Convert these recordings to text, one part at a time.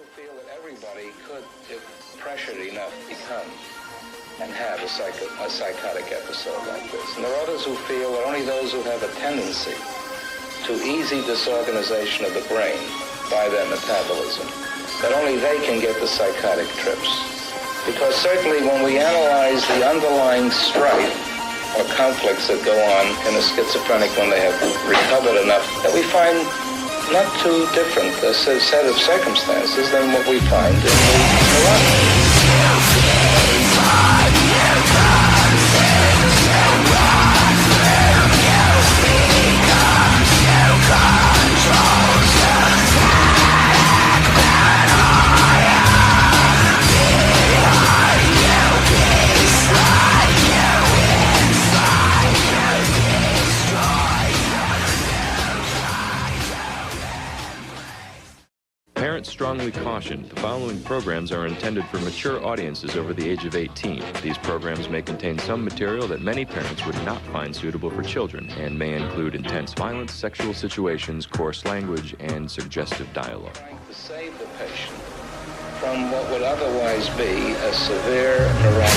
who feel that everybody could, if pressured enough, become and have a psychotic episode like this. And there are others who feel that only those who have a tendency to easy disorganization of the brain by their metabolism, that only they can get the psychotic trips. Because certainly when we analyze the underlying strife or conflicts that go on in a schizophrenic when they have recovered enough, that we find not too different a set of circumstances than what we find in the neurotic. Parents strongly caution the following programs are intended for mature audiences over the age of 18. These programs may contain some material that many parents would not find suitable for children and may include intense violence, sexual situations, coarse language, and suggestive dialogue. To save the patient from what would otherwise be a severe neurotic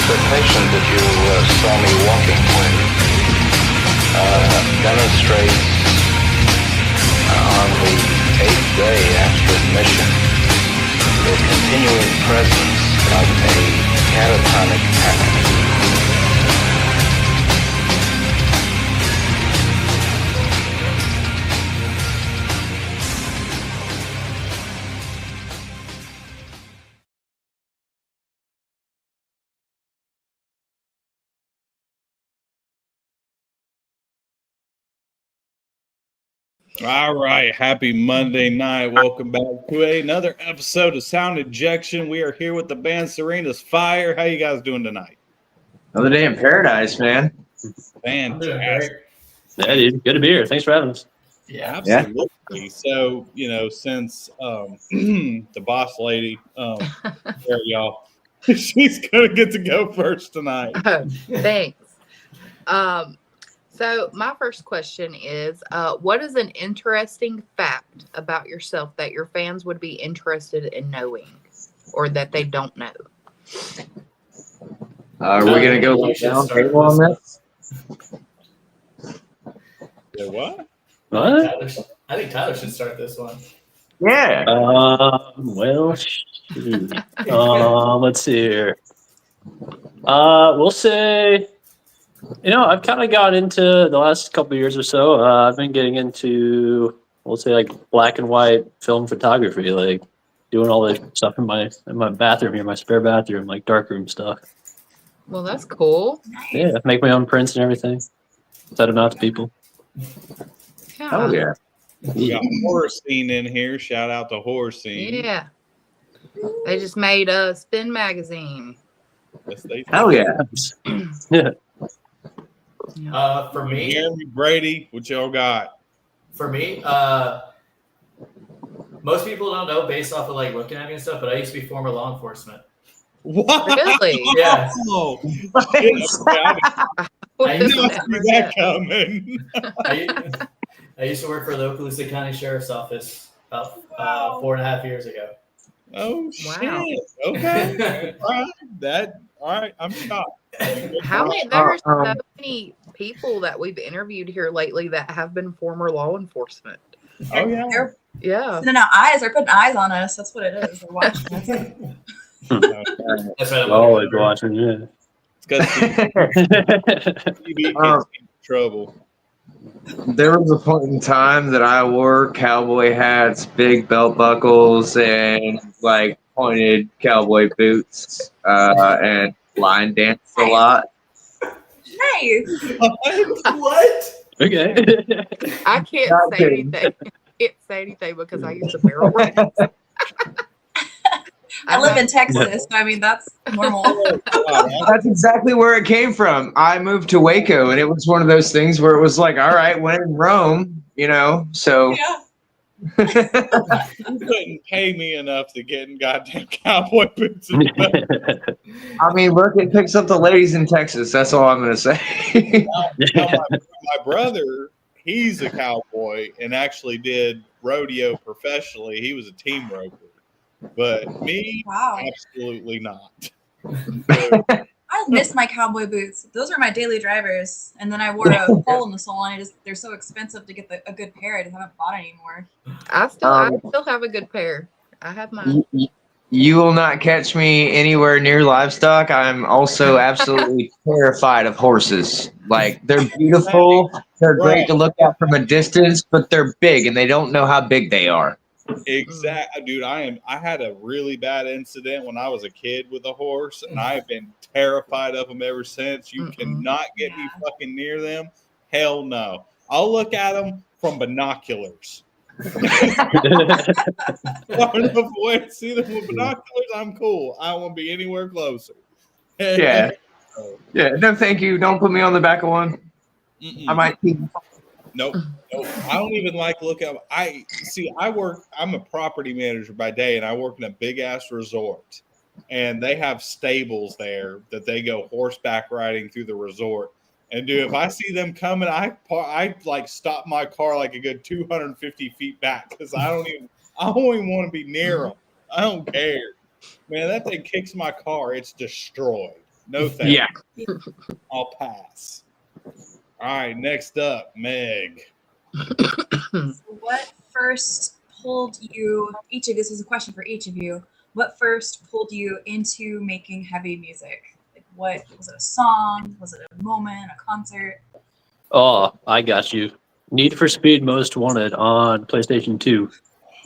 The patient that you saw me walking with demonstrates on the 8th day after admission the continuing presence of a catatonic pattern. All right. Happy Monday night. Welcome back to another episode of Sound Injection. We are here with the band Serena's Fire. How you guys doing tonight? Another day in paradise, man. Fantastic. Yeah, dude. Good to be here. Thanks for having us. Yeah, absolutely. Yeah. So, since the boss lady, there y'all, she's going to get to go first tonight. Thanks. So my first question is, what is an interesting fact about yourself that your fans would be interested in knowing or that they don't know? Are we going to go down table on this? Yeah, what? What? I think Tyler should start this one. Yeah. Well, shoot. Let's see here. We'll say, I've kind of got into the last couple of years or so. I've been getting into, we'll say, like black and white film photography, like doing all this stuff in my bathroom here, my spare bathroom, like darkroom stuff. Well, that's cool. Yeah, make my own prints and everything. Set them out to people. Yeah. Oh, yeah. We got Horror Scene in here. Shout out to Horror Scene. Yeah. They just made a Spin magazine. Yes, they did. Hell yeah. Yeah. For me, Jeremy Brady, what y'all got? For me, most people don't know based off of like looking at me and stuff, but I used to be former law enforcement. What? Really? Yeah. Oh, I did used not to, see that coming. I used to work for the Okaloosa County Sheriff's Office about 4.5 years ago. Oh, Wow. shit. Okay. All right. I'm shocked. How many? There are so many people that we've interviewed here lately that have been former law enforcement. Oh, yeah. They're Yeah. sending out eyes. They're putting eyes on us. That's what it is. They're watching us. That's right. Always watching, yeah. It's because TV gets in trouble. There was a point in time that I wore cowboy hats, big belt buckles, and like pointed cowboy boots, and line danced a lot. Nice. What? Okay. I can't Not say kidding. anything. can't say anything because I use a barrel race. I live in Texas, so I mean that's normal. That's exactly where it came from. I moved to Waco, and it was one of those things where it was like, all right, when in Rome, so. Yeah. You couldn't pay me enough to get in goddamn cowboy boots. I mean, look, it picks up the ladies in Texas. That's all I'm going to say. Now my brother, he's a cowboy and actually did rodeo professionally. He was a team roper. But me, Wow. absolutely not. I miss my cowboy boots. Those are my daily drivers. And then I wore a hole in the sole, and they're so expensive to get a good pair. I just haven't bought anymore. I still have a good pair. I have mine. You will not catch me anywhere near livestock. I'm also absolutely terrified of horses. Like, they're beautiful. They're great to look at from a distance, but they're big, and they don't know how big they are. Exactly, dude. I had a really bad incident when I was a kid with a horse, and I have been terrified of them ever since. You cannot get me fucking near them. Hell no. I'll look at them from binoculars. Far enough away to see them with binoculars, I'm cool. I won't be anywhere closer. Yeah. Yeah. No, thank you. Don't put me on the back of one. I might. Nope. I don't even like look at. I'm a property manager by day, and I work in a big ass resort, and they have stables there that they go horseback riding through the resort. And dude, if I see them coming, I like stop my car like a good 250 feet back because I don't even want to be near them. I don't care, man. That thing kicks my car, it's destroyed. No thanks. Yeah. I'll pass. All right, next up, Meg. What first pulled you? This is a question for each of you. What first pulled you into making heavy music? Like, what was it? A song? Was it a moment? A concert? Oh, I got you. Need for Speed Most Wanted on PlayStation 2.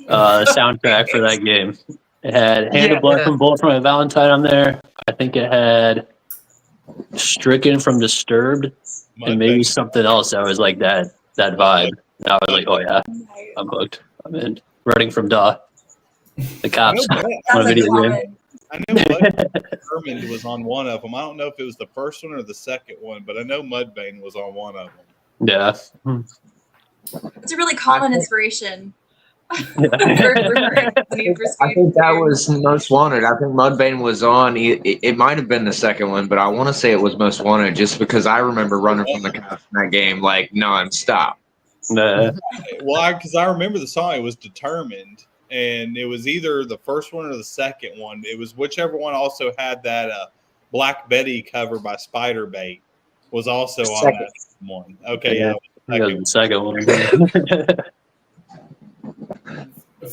Soundtrack for that game. It had Hand of Blood from Bullet for My Valentine on there. I think it had Stricken from Disturbed. And maybe something else that was like that vibe. And I was like, oh yeah, I'm hooked. I'm in. Running from the cops on a video game. I know Mudbane was on one of them. I don't know if it was the first one or the second one, but I know Mudbane was on one of them. Yeah. It's a really common inspiration. I think that was Most Wanted. I think Mudbane was on. It might have been the second one, but I want to say it was Most Wanted just because I remember running from the cops in that game like nonstop. Nah. Well, because I remember the song. It was Determined, and it was either the first one or the second one. It was whichever one also had that Black Betty cover by Spiderbait was also on that one. Okay, yeah. The second one.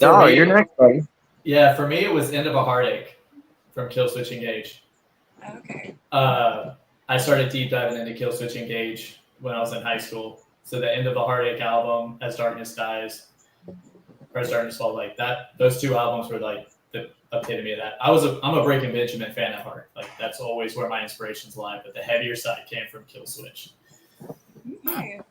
Oh, you're next, buddy. Yeah, for me, it was End of a Heartache from Killswitch Engage. Okay. I started deep diving into Killswitch Engage when I was in high school. So the End of a Heartache album, As Darkness Dies, or As Darkness Falls, like that. Those two albums were like the epitome of that. I'm a Breaking Benjamin fan at heart. Like that's always where my inspirations lie. But the heavier side came from Killswitch. Okay.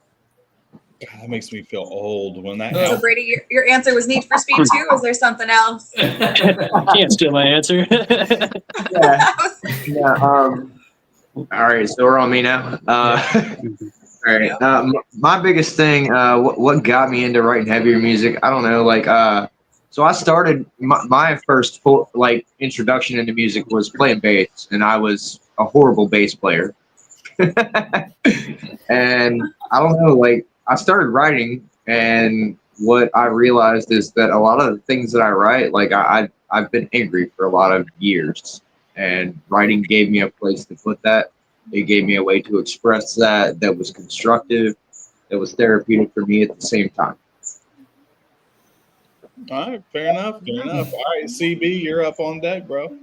God, that makes me feel old when that. So Brady, your answer was Need for Speed 2. Was there something else? Can't steal my answer. Yeah. All right, so we're on me now. All right. My biggest thing, what got me into writing heavier music, I don't know, so I started my first full, introduction into music was playing bass, and I was a horrible bass player. And I don't know, I started writing, and what I realized is that a lot of the things that I write, I've been angry for a lot of years, and writing gave me a place to put that. It gave me a way to express that was constructive, that was therapeutic for me at the same time. All right, fair enough. All right, CB, you're up on deck, bro.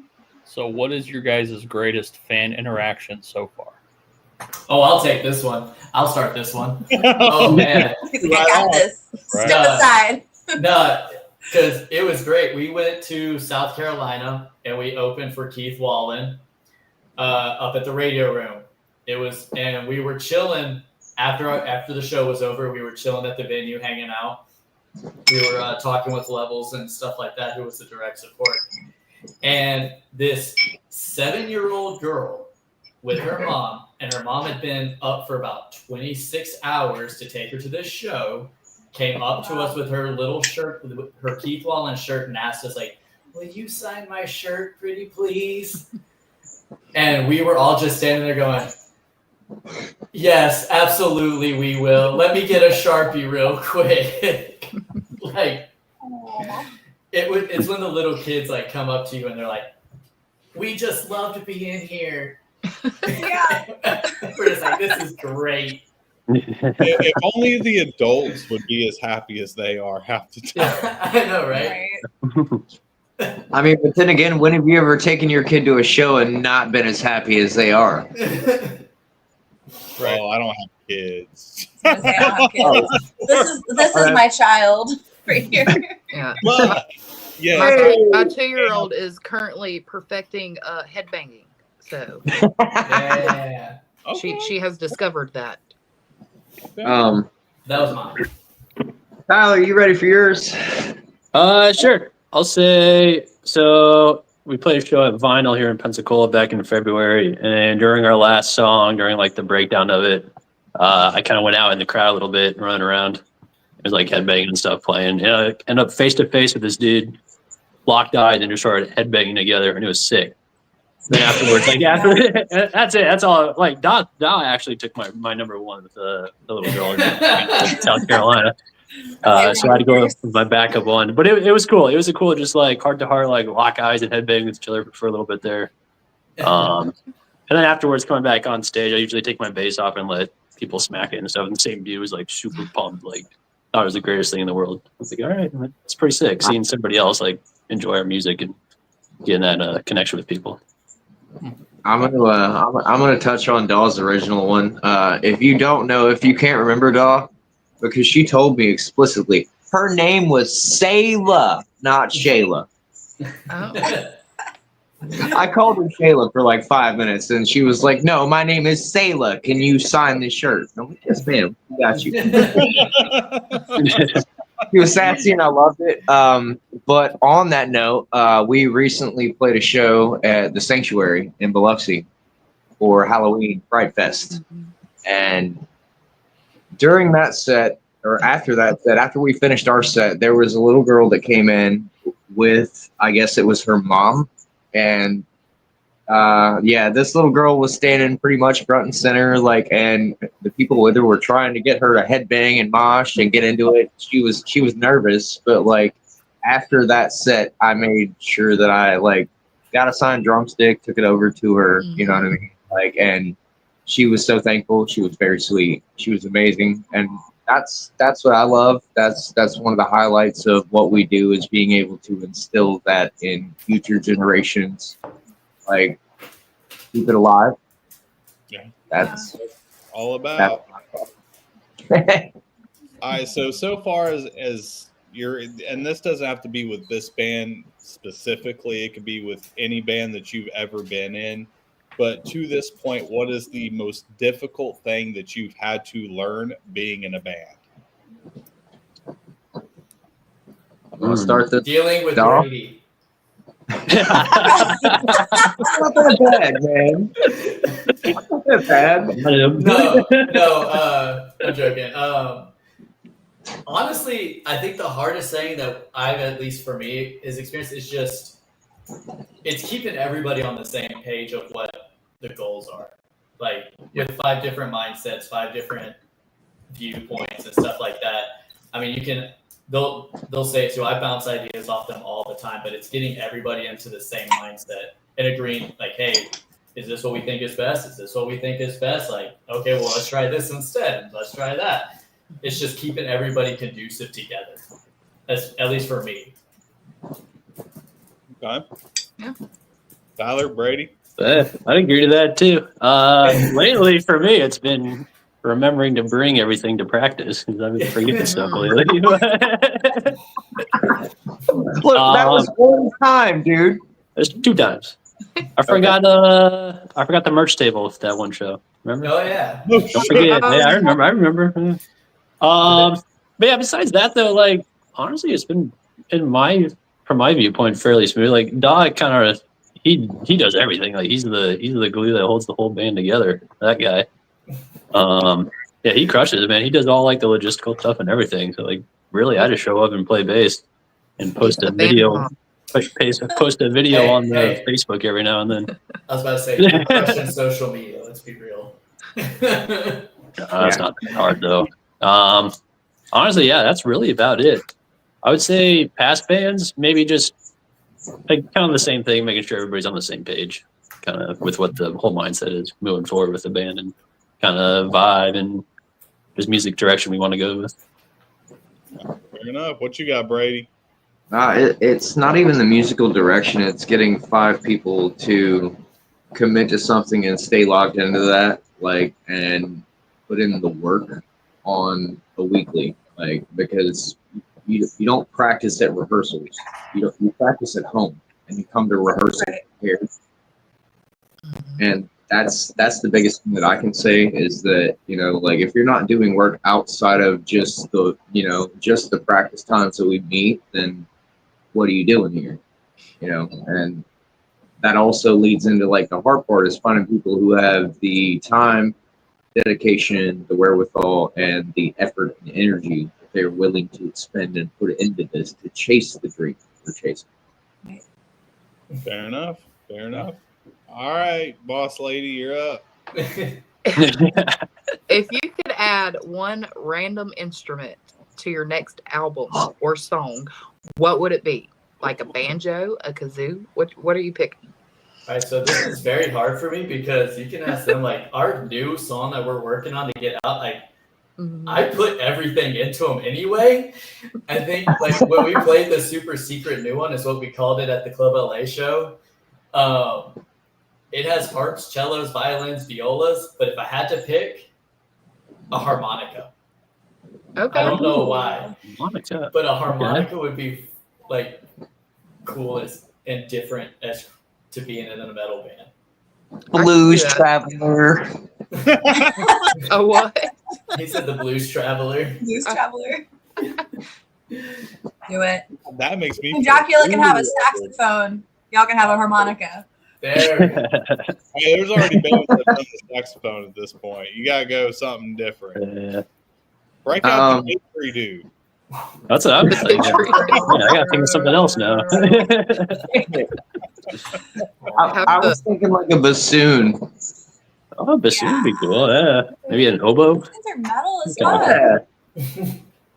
So what is your guys' greatest fan interaction so far? Oh, I'll take this one. I'll start this one. Oh, man. He's like, I got this. Step aside. No, because it was great. We went to South Carolina, and we opened for Keith Wallen up at the Radio Room. And we were chilling after the show was over. We were chilling at the venue, hanging out. we were talking with Levels and stuff like that, who was the direct support. And this 7-year-old girl with her mom, and her mom had been up for about 26 hours to take her to this show, came up to us with her little shirt, with her Keith Wallen shirt, and asked us, like, will you sign my shirt, pretty please? And we were all just standing there going, yes, absolutely, we will. Let me get a Sharpie real quick. Like, it's when the little kids like come up to you and they're like, we just love to be in here. Yeah. We're just like, this is great. If only the adults would be as happy as they are half the time. I know, right? I mean, but then again, when have you ever taken your kid to a show and not been as happy as they are? Well, I don't have kids. I don't have kids. This is my child right here. Yeah. But, yeah. My 2-year-old is currently perfecting headbanging. So Yeah. Okay. she has discovered that. That was mine. Tyler, you ready for yours? Sure. I'll say, so we played a show at Vinyl here in Pensacola back in February, and during our last song, during like the breakdown of it, I kind of went out in the crowd a little bit and running around. It was like headbanging and stuff playing. And I ended up face to face with this dude, locked eyes, and just started headbanging together, and it was sick. Then afterwards, like that's it. That's all. Like Don actually took my number one with the little girl in South Carolina. So I had to go with my backup one, but it was cool. It was a cool, just like heart to heart, like lock eyes and headbang with each other for a little bit there. And then afterwards, coming back on stage, I usually take my bass off and let people smack it and stuff. And the same dude was like super pumped, like thought it was the greatest thing in the world. I was like, all right, it's pretty sick seeing somebody else like enjoy our music and getting that connection with people. I'm gonna touch on Daw's original one. If you don't know, if you can't remember Daw, because she told me explicitly, her name was Sayla, not Shayla. Oh. I called her Shayla for like 5 minutes, and she was like, "No, my name is Sayla. Can you sign this shirt?" I'm like, "Yes, ma'am. We got you." She was sassy, and I loved it. But on that note, we recently played a show at the Sanctuary in Biloxi for Halloween Pride Fest, and during that set, or after that set, after we finished our set, there was a little girl that came in with, I guess it was her mom. And this little girl was standing pretty much front and center, like, and the people with her were trying to get her to headbang and mosh and get into it. She was nervous, but like after that set, I made sure that I like got a signed drumstick, took it over to her, you know what I mean? Like, and she was so thankful. She was very sweet. She was amazing, and that's what I love. That's one of the highlights of what we do, is being able to instill that in future generations. Like, keep it alive. Yeah. That's all about. All right. So far as you're, and this doesn't have to be with this band specifically. It could be with any band that you've ever been in. But to this point, what is the most difficult thing that you've had to learn being in a band? I'm gonna start this. Dealing with Daw. Brady. It's not that bad, man. It's not that bad. No, I'm joking. Honestly, I think the hardest thing that I've, at least for me, is experienced is just, it's keeping everybody on the same page of what the goals are. Like, you have 5 different mindsets, 5 different viewpoints and stuff like that. I mean, they'll say it too. I bounce ideas off them all the time, but it's getting everybody into the same mindset and agreeing, like, hey, is this what we think is best? Is this what we think is best? Like, okay, well, let's try this instead. Let's try that. It's just keeping everybody conducive together. That's, at least for me. Okay. Yeah. Tyler, Brady? I'd agree to that too. Lately, for me, it's been remembering to bring everything to practice, because I've been forgetting stuff lately. Look, that was one time, dude. There's 2 times. I forgot the merch table at that one show. Remember? Oh yeah. Don't forget. Yeah, I remember. But yeah, besides that though, like honestly, it's been from my viewpoint fairly smooth. Like Doc kind of he does everything. Like he's the glue that holds the whole band together. That guy. Yeah, he crushes it, man. He does all like the logistical stuff and everything. So like really I just show up and play bass and post a video. Post a video on the Facebook every now and then. I was about to say, you're crushing social media. Let's be real. That's not that hard though. Honestly, yeah, that's really about it. I would say past bands, maybe just like kind of the same thing, making sure everybody's on the same page, kind of with what the whole mindset is moving forward with the band and kind of vibe and just music direction we want to go with. Fair enough. What you got, Brady? It's not even the musical direction. It's getting 5 people to commit to something and stay locked into that, like, and put in the work on a weekly, like, because you don't practice at rehearsals. You practice at home, and you come to rehearsal here. And that's the biggest thing that I can say is that, like, if you're not doing work outside of just the practice times that we meet, then what are you doing here? And that also leads into like the hard part is finding people who have the time, dedication, the wherewithal, and the effort and energy that they're willing to expend and put into this to chase the dream we're chasing. Fair enough. All right, boss lady, you're up. If you could add one random instrument to your next album or song, what would it be? Like a banjo, a kazoo? What are you picking? All right, so this is very hard for me because you can ask them, like, our new song that we're working on to get out, like, I put everything into them anyway. I think, like, when we played the super secret new one is what we called it at the Club LA show. It has harps, cellos, violins, violas, but if I had to pick, a harmonica. Okay. I don't know why, Harmonica. but a harmonica would be, like, cool and different as to being in a metal band. Blues Traveler. A what? He said the Blues Traveler. Blues Traveler. Do it. That makes me. And Dracula can have a saxophone. Y'all can have a harmonica. There. Hey, there's already bands that done the saxophone at this point. You gotta go something different. Break out the mystery dude. That's what I'm thinking. Yeah, I gotta think of something else now. I was thinking like a bassoon. Oh, bassoon would be cool. Yeah, maybe an oboe. These are metal as well.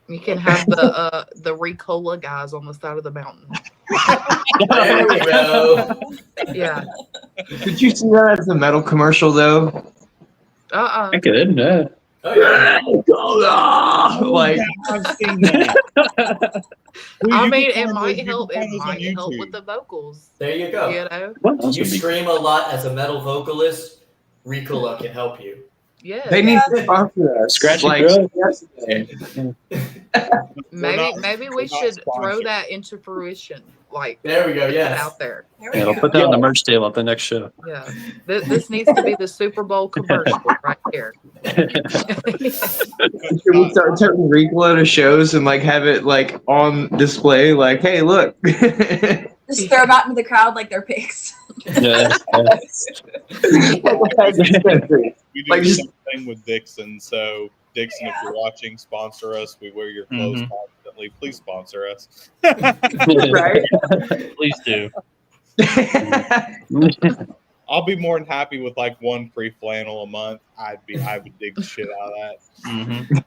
You can have the Ricola guys on the side of the mountain. There we go. Yeah. Did you see that as a metal commercial though? I could. Yeah. Like, I've seen that. I mean, it might help. It might help with the vocals. There you go. You know. You scream a lot as a metal vocalist. Ricola can help you. Yeah. they need to sponsor us. Scratch your like throat. yesterday. Maybe we should throw that into fruition. Like, there we go. put it Yes. out there. Yeah, I'll put that on the merch table at the next show. Yeah. This needs to be the Super Bowl commercial right here. Should we start taking Ricola to shows and like have it like on display? Like, hey, look. Just throw them out into the crowd like they're pigs. Yeah. We do Like, the just- same thing with Dixon. So, Dixon, if you're watching, sponsor us. We wear your clothes constantly. Please sponsor us. Right? Please do. I'll be more than happy with like one free flannel a month. I would dig the shit out of that. Mm-hmm.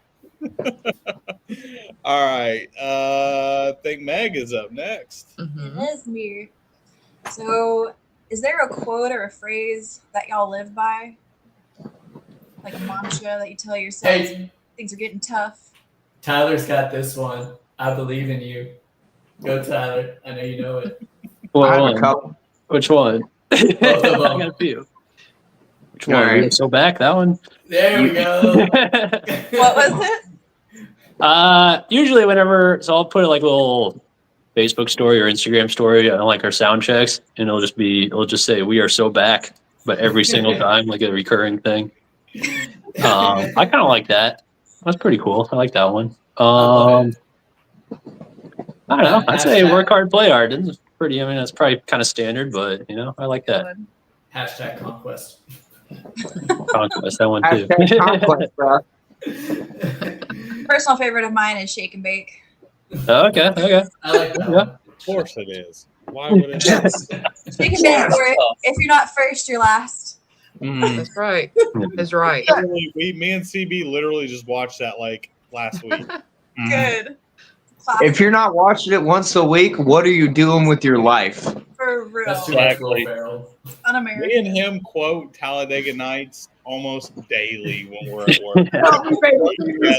All right. I think Meg is up next. Mhm. It is me. So, is there a quote or a phrase that y'all live by? Like a mantra that you tell yourselves when things are getting tough? Tyler's got this one. I believe in you. Go, Tyler. I know you know it. I have a One. couple. Which one? Both of I them. got a few. Which one? All right. So back that one. There we go. What was it? Usually whenever, so I'll put like a little Facebook story or Instagram story on like our sound checks, and it'll just say "We are so back," but every single time, like a recurring thing. I kind of like that. That's pretty cool. I like that one. I don't know. I'd say work hard, play hard. It's pretty. I mean, that's probably kind of standard, but I like that. Hashtag conquest. Conquest, that one too. Hashtag conquest, bro. Personal favorite of mine is shake and bake. Okay. I like that Yeah. one. Of course it is. Why would it? Shake and bake, where if you're not first, you're last. That's right. That's right. Me and CB literally just watched that like last week. Good. If you're not watching it once a week, what are you doing with your life? For real. That's too much Will Exactly. Ferrell. Un-American. Me and him quote Talladega Nights almost daily when we're at work. Together,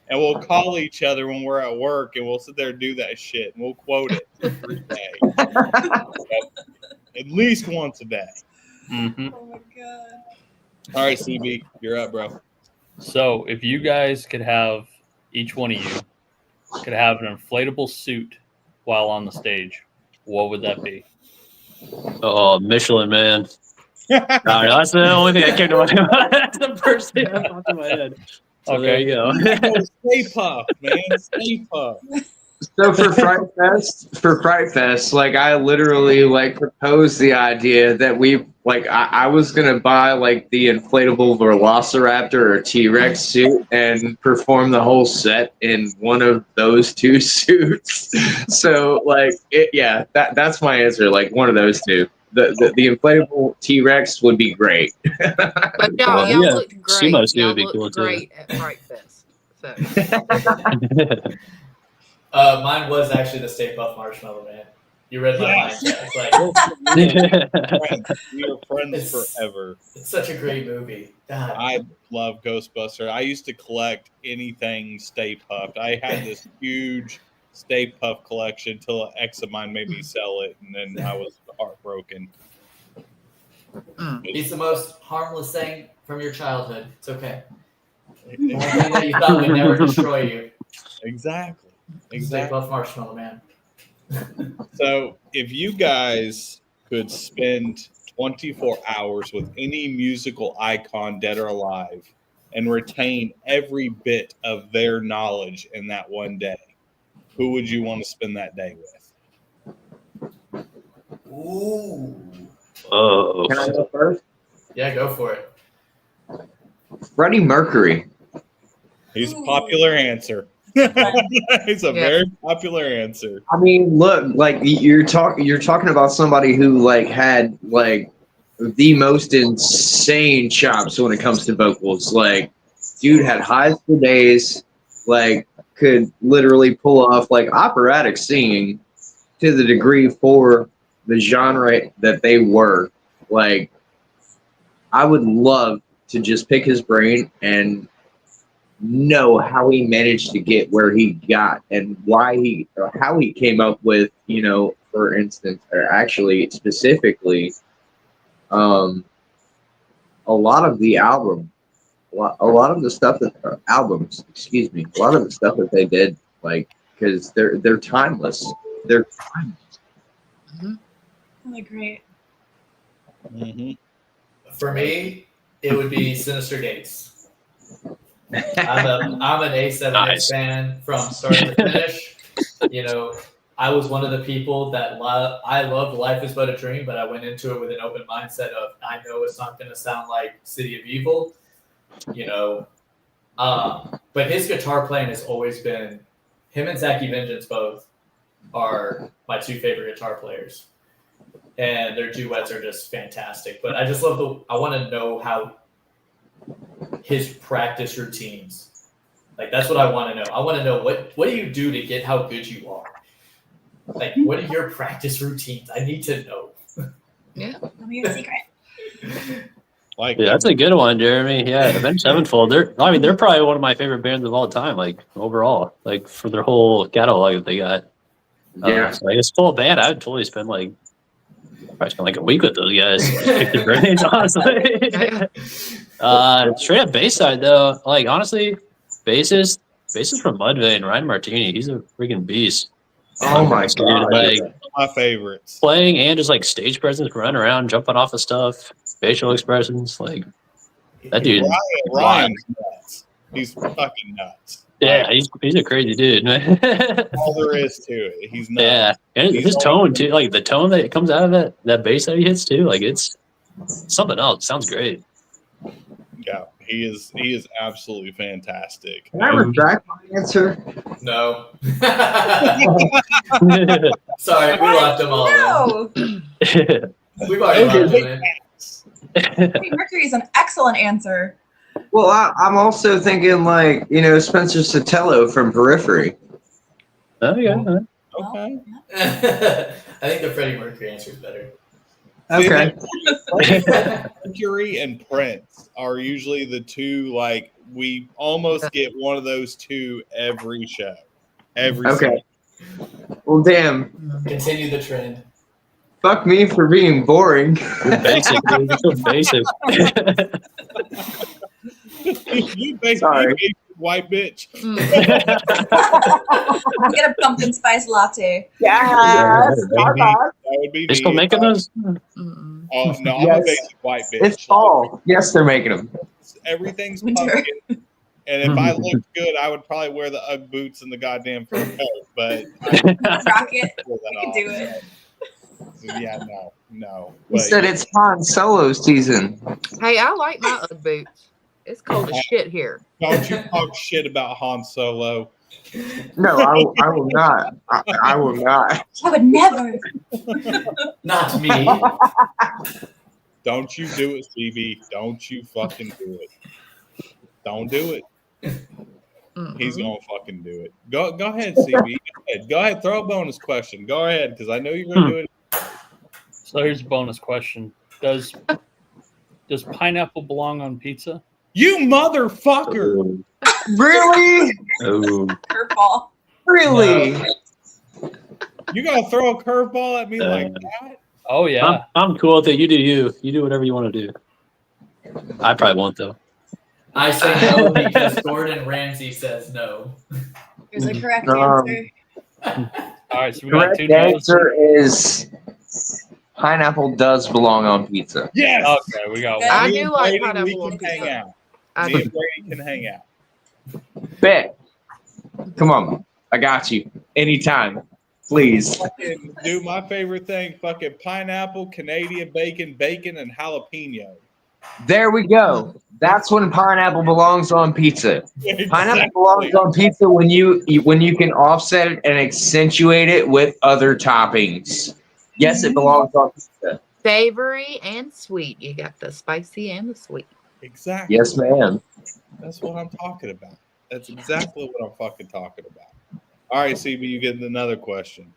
and we'll call each other when we're at work, and we'll sit there and do that shit, and we'll quote it every day. At least once a day. Mhm. Oh my god. All right, CB, you're up, bro. So if you guys could have, each one of you could have an inflatable suit while on the stage, what would that be? Oh, Michelin Man. No, that's the only thing that came to my mind. That's the first thing that popped in my head. So there you go. Stay Puff, man. Stay Puff. So for Fright Fest, like I literally like proposed the idea that I was gonna buy like the inflatable Velociraptor or T-Rex suit and perform the whole set in one of those two suits. So that's my answer. Like one of those two. The inflatable T-Rex would be great. But Well, y'all yeah, looked great. sumo suit Y'all would be looked cool, too. great at Fright Fest. So Mine was actually the Stay Puft Marshmallow Man. You read my mind. It's like We are friends It's- forever. it's such a great movie. God. I love Ghostbuster. I used to collect anything Stay Puffed. I had this huge Stay Puft collection until an ex of mine made me sell it, and then I was heartbroken. He's the most harmless thing from your childhood. It's okay. The one thing that you thought would never destroy you. Exactly. Stay Puft Marshmallow Man. So, if you guys could spend 24 hours with any musical icon, dead or alive, and retain every bit of their knowledge in that one day, who would you want to spend that day with? Ooh. Oh, Can I go first? Yeah, go for it. Freddie Mercury. He's a popular answer. It's a very popular answer. I mean, look, like you're talking about somebody who like had like the most insane chops when it comes to vocals. Like, dude had highs for days. Like, could literally pull off like operatic singing to the degree for the genre that they were. Like, I would love to just pick his brain and know how he managed to get where he got and how he came up with, for instance, or actually specifically, a lot of the albums, a lot of the stuff that they did, like, because they're timeless. They're timeless. Really great. Mm-hmm. For me, it would be Sinister Gates. I'm an A7X Nice. fan from start to finish. I was one of the people that I loved Life is But a Dream, but I went into it with an open mindset of I know it's not going to sound like City of Evil, But his guitar playing has always been him and Zachy Vengeance both are my two favorite guitar players, and their duets are just fantastic. But I just love I want to know how his practice routines. Like, that's what I want to know. I want to know what do you do to get how good you are? Like, what are your practice routines? I need to know. Let me get a secret. Like, yeah, that's a good one, Jeremy. Yeah, Avenged Sevenfold. They're probably one of my favorite bands of all time. Like, overall, like for their whole catalog that they got. Yeah. So I guess full band, I would totally probably spend like a week with those guys. Just pick their brains, honestly. Straight up bass side though, like honestly, bassist from Mudvayne, Ryan Martini, he's a freaking beast. Oh my Dude, god! like my favorites. playing and just like stage presence, running around, jumping off of stuff, facial expressions, like that dude. Ryan's nuts. He's fucking nuts. Yeah, he's a crazy dude, man. All there is to it. He's not. Yeah, and He's his all- tone too, like the tone that comes out of that bass that he hits too, like it's something else. Sounds great. Yeah, he is absolutely fantastic. Can I retract my answer? No. Sorry, we left them all in. No, We've already left them in. Freddie Mercury is an excellent answer. Well, I'm also thinking like Spencer Sotelo from Periphery. Oh yeah. Okay. I think the Freddie Mercury answer is better. Okay. Mercury and Prince are usually the two. Like we almost get one of those two every show. Every Okay. season. Well, damn. Continue the trend. Fuck me for being boring. You're basic, dude. You're so basic. You basic Sorry. white bitch. Get a pumpkin spice latte. Yes. That would be They me. still making those? Mm-mm. Oh no, I'm Yes. a basic white bitch. It's fall. Yes, they're making them. Everything's Winter. pumpkin. And if I looked good, I would probably wear the UGG boots and the goddamn fur coat. But I Rock it. pull that You can off. do it. So, yeah, no. You But, said it's Han Solo season. Hey, I like my UGG boots. It's cold as shit here. don't you talk shit about Han Solo. No, I will not. I will not. I would never. Not me. Don't you do it, CB. Don't you fucking do it. Don't do it. He's Mm-mm. gonna fucking do it. Go ahead, CB. Go ahead. Throw a bonus question. Go ahead, because I know you're gonna do it. So here's a bonus question: Does pineapple belong on pizza? You motherfucker! Really? Oh. Curveball. Really? You gonna throw a curveball at me like that? Oh yeah. I'm cool with it. You do you. You do whatever you want to do. I probably won't though. I say no because Gordon Ramsay says no. There's a correct Um, answer. All right, so we got Correct two no's. answer is pineapple does belong on pizza. Yes. Okay, we got I one. Me do and like Brady, pineapple we on can pizza. hang out. I Me do. and Brady can hang out. Bet. Come on. I got you. Anytime. Please. Fucking do my favorite thing: fucking pineapple, Canadian bacon, and jalapeno. There we go. That's when pineapple belongs on pizza. Pineapple belongs on pizza when you can offset it and accentuate it with other toppings. Yes, it belongs on pizza. Savory and sweet. You got the spicy and the sweet. Exactly. Yes, ma'am. That's what I'm talking about. That's exactly what I'm fucking talking about. All right, CB, you get another question.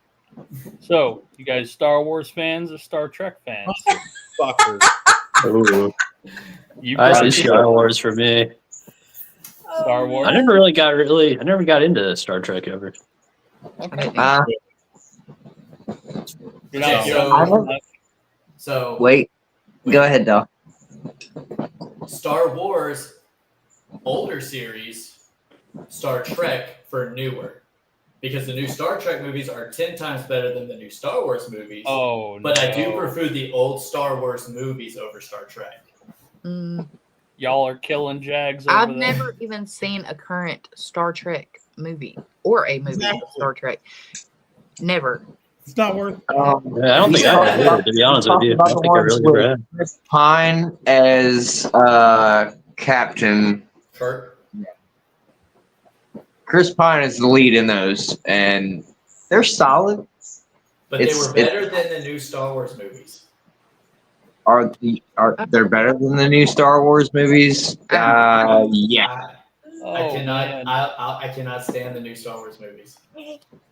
So, you guys Star Wars fans or Star Trek fans? Fucker. Ooh. You I brought say the Star Wars for me. Star Wars. I never got into Star Trek ever. Okay. You're not, Yeah, you're not- So Wait. Go ahead, Doc. Star Wars, older series, Star Trek for newer. Because the new Star Trek movies are 10 times better than the new Star Wars movies. Oh, But I do no. prefer the old Star Wars movies over Star Trek. Mm. Y'all are killing Jags over I've there. never even seen a current Star Trek movie or a movie of Star Trek. Never. It's not worth. Yeah, I don't think I have either, to be honest with you. I don't think I really ever have. Chris Pine as Captain. Kurt? Chris Pine is the lead in those, and they're solid. But they were better than the new Star Wars movies. Are they're better than the new Star Wars movies? Yeah. I cannot. man. I cannot stand the new Star Wars movies.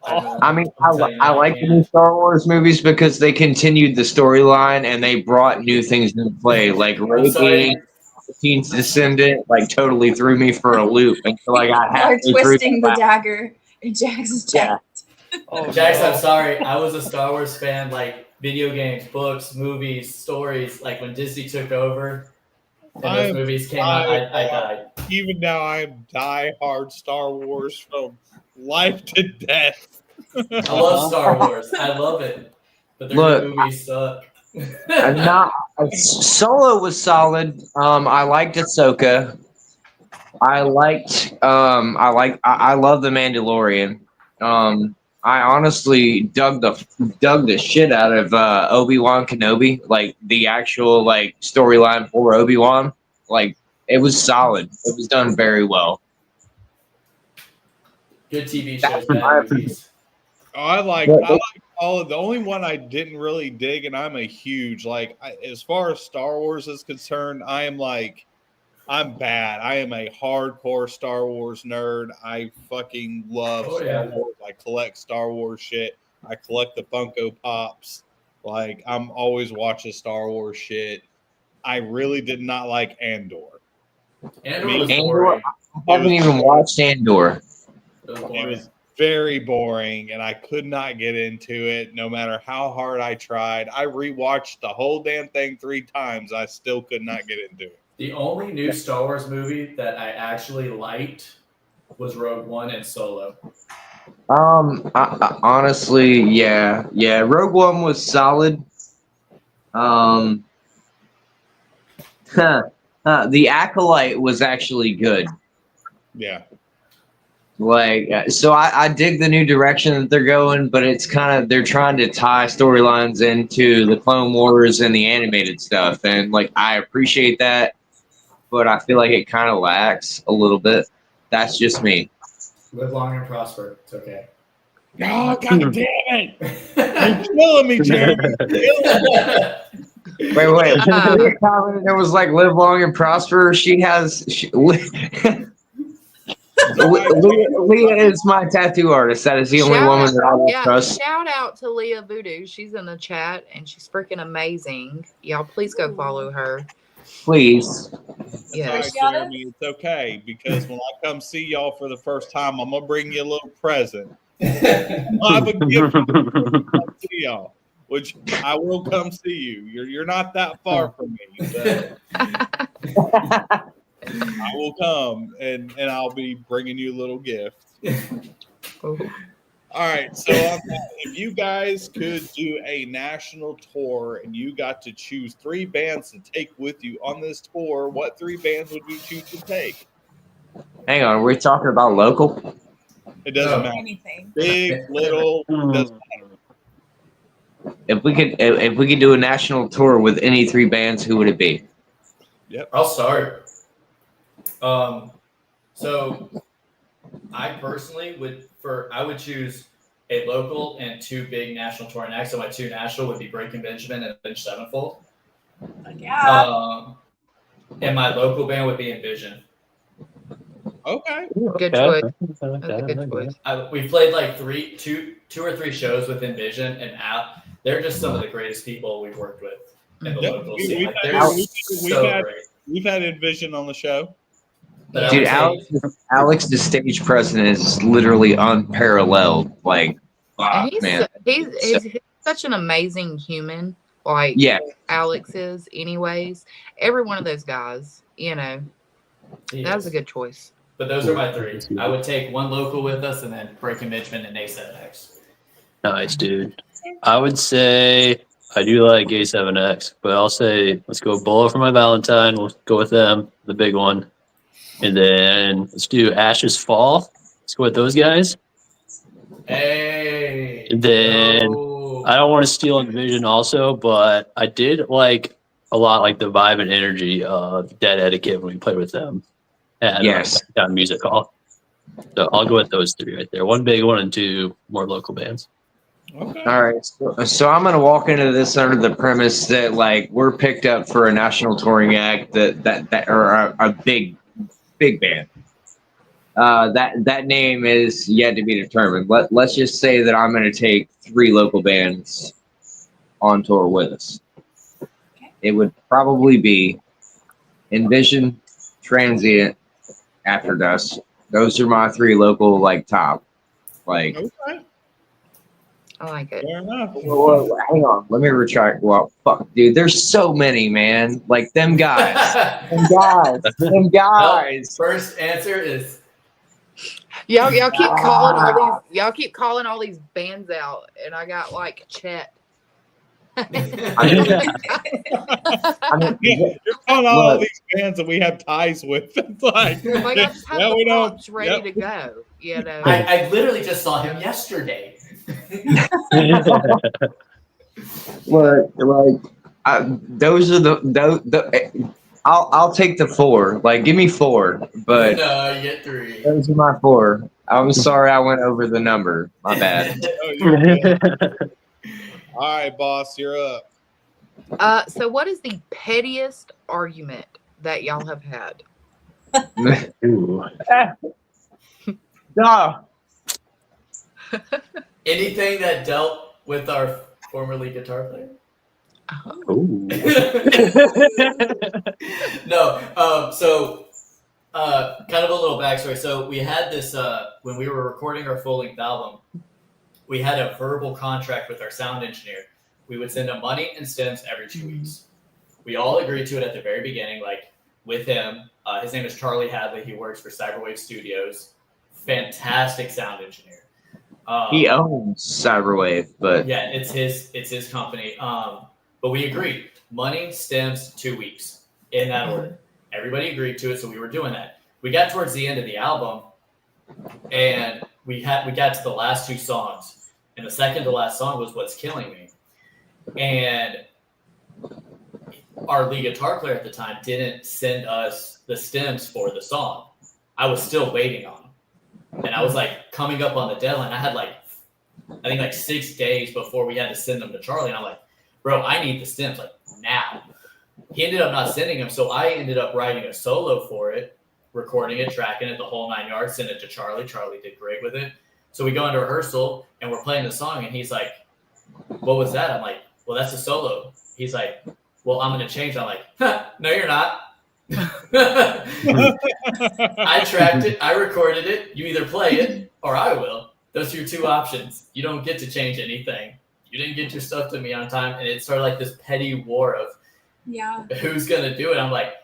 I mean, I like the new Star Wars movies because they continued the storyline and they brought new things into play, like Ray being Palpatine's descendant. Like, totally threw me for a loop until I got Or halfway through. twisting the dagger in Jax's chest. Oh, Jax, no. I'm sorry. I was a Star Wars fan, like video games, books, movies, stories. Like when Disney took over and those movies came out, I died. Even now, I'm die-hard Star Wars from life to death. I love Star Wars. I love it. But their Look, new movies suck. Solo was solid. I liked Ahsoka. I love the Mandalorian. I honestly dug the shit out of Obi-Wan Kenobi, like the actual like storyline for Obi-Wan. Like it was solid. It was done very well. Good TV That's shows, bad movies. Oh, I like all of the only one I didn't really dig, and I'm a huge as far as Star Wars is concerned, I'm bad. I am a hardcore Star Wars nerd. I fucking love Star Wars. I collect Star Wars shit. I collect the Funko Pops. Like I'm always watching Star Wars shit. I really did not like Andor. Andor was boring. I haven't even watched Andor. It was very boring, and I could not get into it no matter how hard I tried. I rewatched the whole damn thing 3 times. I still could not get into it. The only new Star Wars movie that I actually liked was Rogue One and Solo. Honestly, yeah. Rogue One was solid. The Acolyte was actually good. Yeah. So I dig the new direction that they're going, but it's kind of they're trying to tie storylines into the Clone Wars and the animated stuff, and I appreciate that, but I feel like it kind of lacks a little bit. That's just me. Live long and prosper. It's okay. Oh, God damn it! You're killing me, Jeremy. Wait. Leah commented it was like live long and prosper. Leah is my tattoo artist. That is the only woman that I will trust. Shout out to Leah Voodoo. She's in the chat and she's freaking amazing. Y'all, please go follow her. Please. Yeah. Sorry, Jeremy, it's okay because when I come see y'all for the first time, I'm gonna bring you a little present. I'll have a gift to see y'all, which I will come see you. You're not that far from me, so I will come and I'll be bringing you a little gift. All right, so if you guys could do a national tour and you got to choose 3 bands to take with you on this tour, what 3 bands would you choose to take? Hang on, we're talking about local? It doesn't matter. Anything. Big, little, doesn't matter. If we could do a national tour with any 3 bands, who would it be? Yep. I'll start. So I personally would choose a local and 2 big national touring acts. So my 2 national would be Breaking Benjamin and Avenged Sevenfold. Yeah. And my local band would be Envision. Okay. Good choice. That's a good choice. We played like 2 or 3 shows with Envision, and they're just some of the greatest people we've worked with in the local scene. We've had Envision on the show. Dude, Alex, the stage presence is literally unparalleled. He's such an amazing human. Alex is, anyways. Every one of those guys, that was a good choice. But those are my 3. I would take 1 local with us, and then Breaking Benjamin and A7X. Nice, dude. I would say I do like A7X, but I'll say let's go Bolo for my Valentine. We'll go with them, the big one. And then let's do Ashes Fall. Let's go with those guys. Hey. And then I don't want to steal Envision also, but I did like a lot like the vibe and energy of Dead Etiquette when we played with them at down music hall. So I'll go with those 3 right there. 1 big one and 2 more local bands. Okay. All right. So I'm gonna walk into this under the premise that we're picked up for a national touring act that or a big band. That name is yet to be determined. Let's just say that I'm gonna take 3 local bands on tour with us. Okay. It would probably be Envision, Transient, After Dusk. Those are my 3 local top. Okay. I like it. Fair enough. Well, hang on. Let me retract. Well, fuck, dude. There's so many, man. Them guys. them guys. First answer is Y'all keep calling all these. Y'all keep calling all these bands out, and I got Chet. You're calling all these bands that we have ties with. It's like, Like I just have the props ready to go. You know. I literally just saw him yesterday. Look, those are the I'll take the 4. Like, give me 4, but No, you get 3. those are my 4. I'm sorry I went over the number. My bad. oh, you're good. All right, boss, you're up. So what is the pettiest argument that y'all have had? Ooh. No. Anything that dealt with our former lead guitar player? Ooh. No. Kind of a little backstory. So we had this when we were recording our full-length album. We had a verbal contract with our sound engineer. We would send him money and stems every 2 weeks. We all agreed to it at the very beginning, like with him. His name is Charlie Hadley. He works for Cyberwave Studios. Fantastic sound engineer. He owns Cyberwave, but yeah, it's his company. But we agreed, money, stems, 2 weeks in that order. Everybody agreed to it, so we were doing that. We got towards the end of the album, and we got to the last 2 songs, and the second to last song was "What's Killing Me," and our lead guitar player at the time didn't send us the stems for the song. I was still waiting on them, and I was like coming up on the deadline. I had I think 6 days before we had to send them to Charlie, and I'm like, bro, I need the stems like now. He ended up not sending them, so I ended up writing a solo for it, recording it, tracking it, the whole 9 yards, sent it to Charlie. Charlie did great with it. So we go into rehearsal, and we're playing the song, and he's like, what was that? I'm like, well, that's a solo. He's like, well, I'm going to change. I'm like, no, you're not. I tracked it. I recorded it. You either play it or I will. Those are your 2 options. You don't get to change anything. You didn't get your stuff to me on time. And it started like this petty war of who's going to do it. I'm like,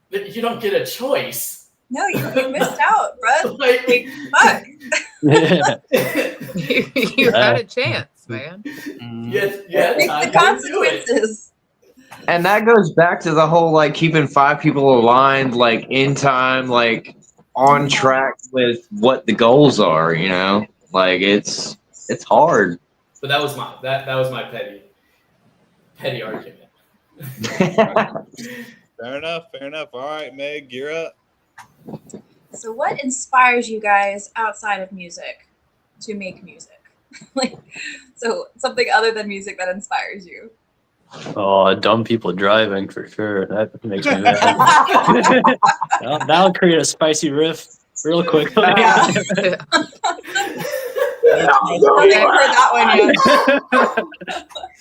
you don't get a choice. No, you missed out, bro. Fuck. You had a chance, man. Yes, Take the consequences. And that goes back to the whole keeping 5 people aligned, in time, on track with what the goals are. It's hard. But that was my petty argument. Fair enough. All right, Meg, you're up. So what inspires you guys outside of music to make music? So something other than music that inspires you. Oh, dumb people driving for sure. That makes me mad. That'll create a spicy riff real quick. Yeah. I've heard that one yet.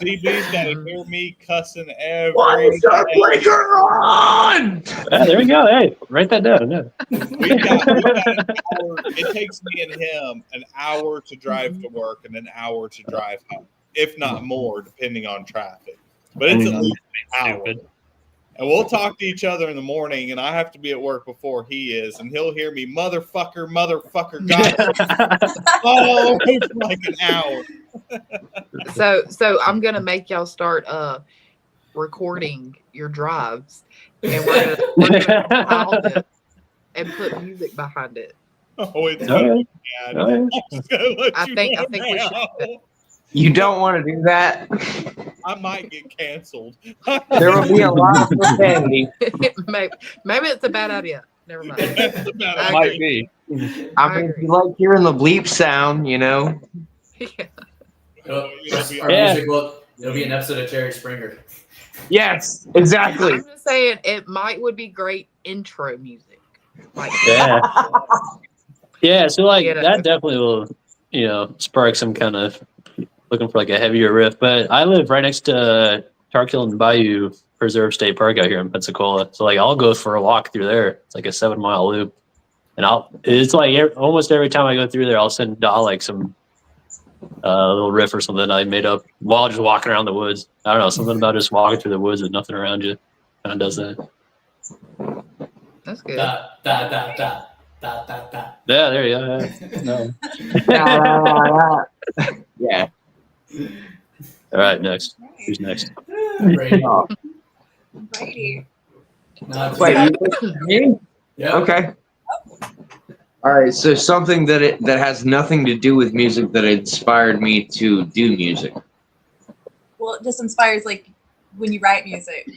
CB's got to hear me cussing every on? There we go. Hey, write that down. Yeah. We got an hour. It takes me and him an hour to drive to work and an hour to drive home, if not more, depending on traffic. But it's at least an hour. And we'll talk to each other in the morning, and I have to be at work before he is, and he'll hear me, motherfucker, God. Oh, it's like an hour. So I'm gonna make y'all start recording your drives, and we're gonna compile it and put music behind it. Oh, it's gonna be bad. I think we should. You don't want to do that. I might get canceled. There will be a lot of profanity. Maybe it's a bad idea. Never mind. It might be. I mean, if you like hearing the bleep sound, Yeah. It'll be an episode of Jerry Springer. Yes, exactly. I'm just saying it would be great intro music. Yeah. Yeah, so that definitely will, spark some kind of looking for a heavier riff. But I live right next to Tarkill and Bayou Preserve State Park out here in Pensacola. So I'll go for a walk through there. It's a 7-mile loop. And it's almost every time I go through there, I'll send Dahl some little riff or something I made up while just walking around the woods. I don't know, something about just walking through the woods with nothing around you kind of does that. That's good. Da, da, da, da, da, da, da. Yeah, there you go. Yeah. No. Yeah. All right, next. Who's next? Brady. Oh, Brady. No, it's wait, okay. me? Yep. Okay. All right. So something that has nothing to do with music that inspired me to do music. Well, it just inspires like when you write music.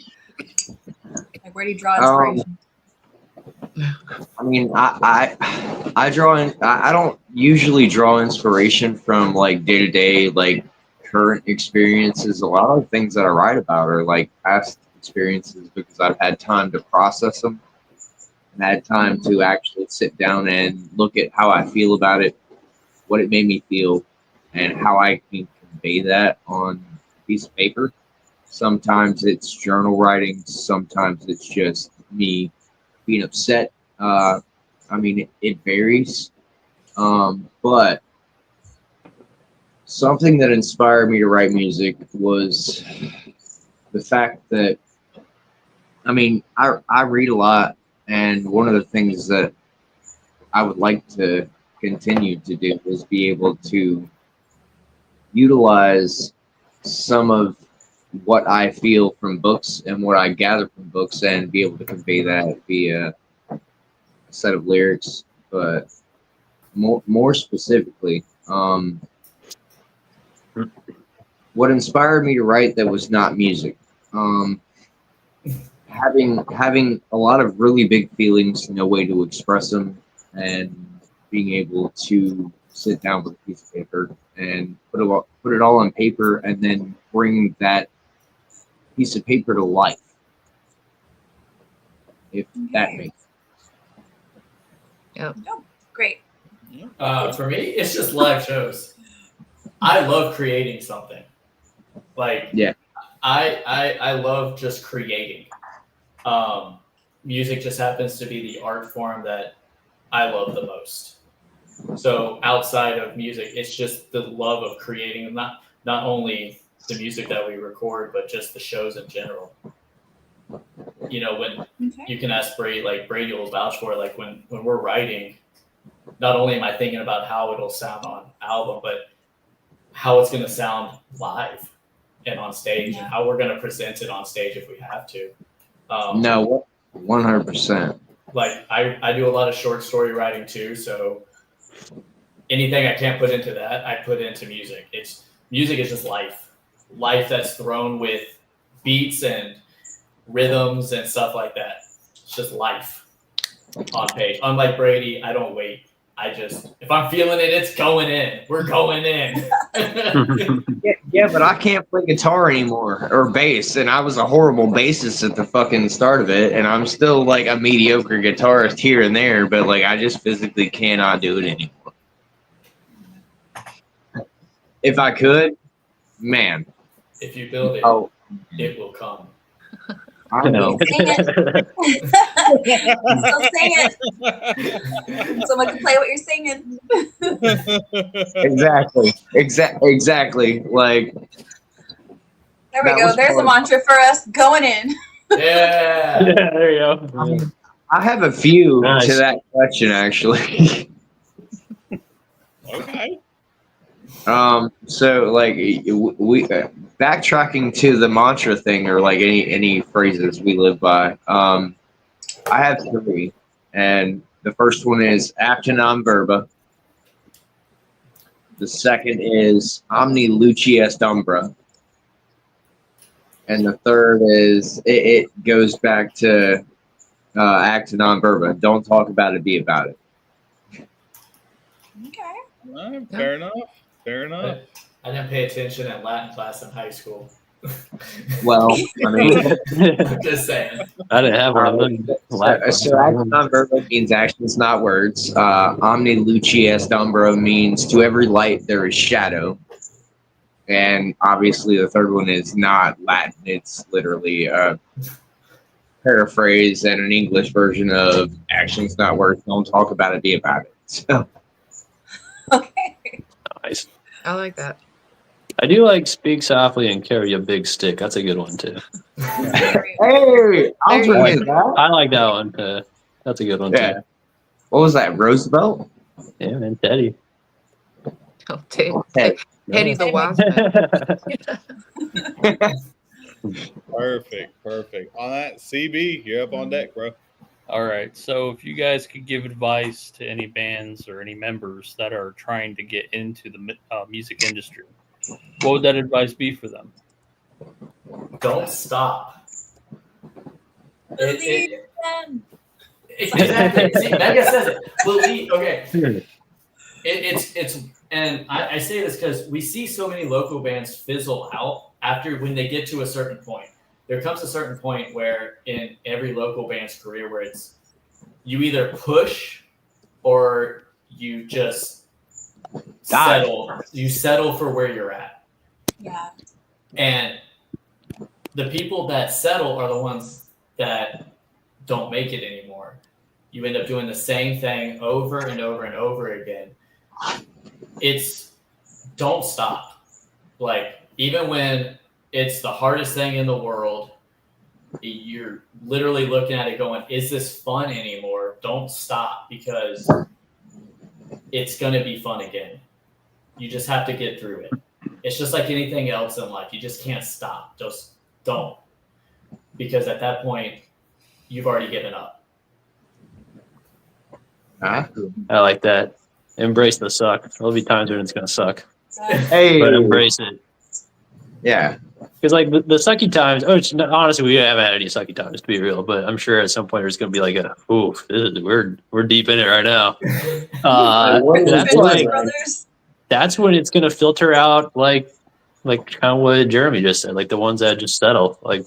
Like where do you draw Um, inspiration? I mean, I draw in. I don't usually draw inspiration from like day to day like current experiences. A lot of the things that I write about are like past experiences because I've had time to process them and had time to actually sit down and look at how I feel about it, what it made me feel, and how I can convey that on a piece of paper. Sometimes it's journal writing. Sometimes it's just me being upset. I mean, it varies. But something that inspired me to write music was the fact that, I mean, I read a lot, and one of the things that I would like to continue to do is be able to utilize some of what I feel from books and what I gather from books and be able to convey that via a set of lyrics. But more specifically, what inspired me to write that was not music. Having a lot of really big feelings, no way to express them, and being able to sit down with a piece of paper and put it all on paper, and then bring that piece of paper to life. If that Okay. makes Yep. Oh, great. For me, it's just live shows. I love creating something. Like, Yeah. I love just creating. Music just happens to be the art form that I love the most. So outside of music, it's just the love of creating not only the music that we record, but just the shows in general. You know, when Okay. you can ask Brady, like Brady will vouch for it, like when we're writing, not only am I thinking about how it'll sound on album, but how it's going to sound live and on stage, and how we're going to present it on stage if we have to. no 100%. Like I do a lot of short story writing too, so anything I can't put into that, I put into music. Music is just life that's thrown with beats and rhythms and stuff like that. It's just life on page. Unlike Brady, I don't wait. If I'm feeling it, it's going in. We're going in. Yeah, but I can't play guitar anymore or bass, and I was a horrible bassist at the fucking start of it, and I'm still like a mediocre guitarist here and there, but like I just physically cannot do it anymore. If I could, man. If you build it, it will come. I know. Sing it. So sing it. Someone can play what you're singing. Exactly. Like There we that go. was There's a part- mantra for us going in. Yeah. Yeah, there you go. I have a few Nice. to that question actually. Okay. So like we backtracking to the mantra thing or like any phrases we live by. I have three, and the first one is acta non verba. The second is omni luci est umbra, and the third is it goes back to acta non verba. Don't talk about it, be about it. Okay. All right, fair enough. Fair enough. I didn't pay attention in Latin class in high school. Well, I mean. I'm just saying. I didn't have one of them. So acta non verba means actions, not words. Omni luci est umbra means to every light there is shadow. And obviously the third one is not Latin. It's literally a paraphrase and an English version of actions, not words. Don't talk about it, be about it. So, Okay. Nice. I like that. I do like speak softly and carry a big stick. That's a good one too. hey, I'll There you drink go. that. I like that one. That's a good one Yeah. too. What was that? Roosevelt? Yeah, man, Teddy. Oh, Ted. Hey. Eddie the Wise Man. Perfect. On that, CB, you're up on deck, bro. All right. So if you guys could give advice to any bands or any members that are trying to get into the music industry, what would that advice be for them? Don't stop. Believe them. Exactly. See, Mega says it. Believe. Okay. It's and I say this because we see so many local bands fizzle out after when they get to a certain point. There comes a certain point where in every local band's career where it's you either push or you just settle. You settle for where you're at. Yeah. And the people that settle are the ones that don't make it anymore. You end up doing the same thing over and over and over again. It's don't stop. Like, even when it's the hardest thing in the world, you're literally looking at it going, is this fun anymore? Don't stop, because it's going to be fun again. You just have to get through it. It's just like anything else in life. You just can't stop. Just don't. Because at that point, you've already given up. I like that. Embrace the suck. There'll be times when it's going to suck. Hey, But embrace it. yeah. Because like the sucky times, honestly, we haven't had any sucky times to be real. But I'm sure at some point there's going to be like we're deep in it right now. That's when it's going to filter out like kind of what Jeremy just said, like the ones that just settle. Like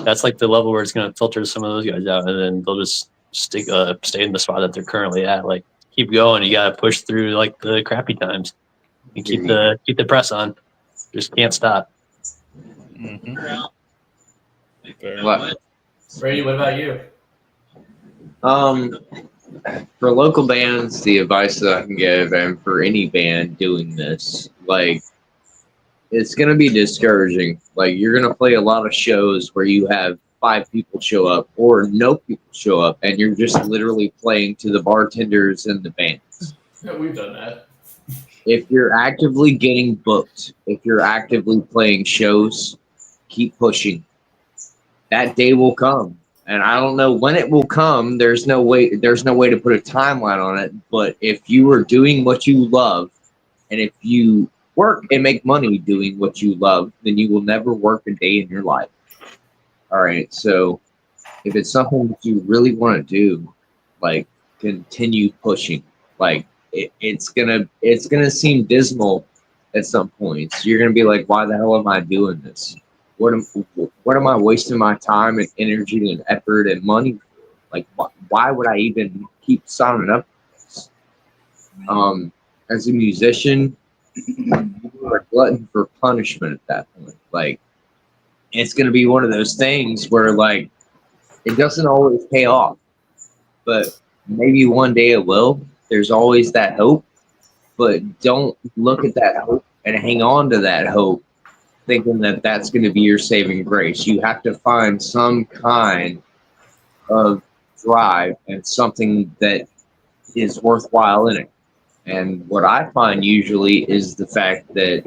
that's like the level where it's going to filter some of those guys out, and then they'll just stay in the spot that they're currently at. Like keep going. You got to push through like the crappy times and keep the press on. Just can't stop. Mm-hmm. What? Brady, what about you? For local bands, the advice that I can give, and for any band doing this, like, it's going to be discouraging. Like, you're going to play a lot of shows where you have 5 people show up or no people show up, and you're just literally playing to the bartenders and the bands. Yeah, we've done that. If you're actively getting booked, if you're actively playing shows, keep pushing. That day will come. And I don't know when it will come. There's no way to put a timeline on it. But if you are doing what you love, and if you work and make money doing what you love, then you will never work a day in your life. All right. So if it's something that you really want to do, like, continue pushing. Like, it's gonna seem dismal at some points. You're gonna be like, why the hell am I doing this? What am I wasting my time and energy and effort and money for? Like, why would I even keep signing up for this? As a musician, you're a glutton for punishment at that point. Like, it's gonna be one of those things where, like, it doesn't always pay off, but maybe one day it will. There's always that hope, but don't look at that hope and hang on to that hope thinking that that's going to be your saving grace. You have to find some kind of drive and something that is worthwhile in it. And what I find usually is the fact that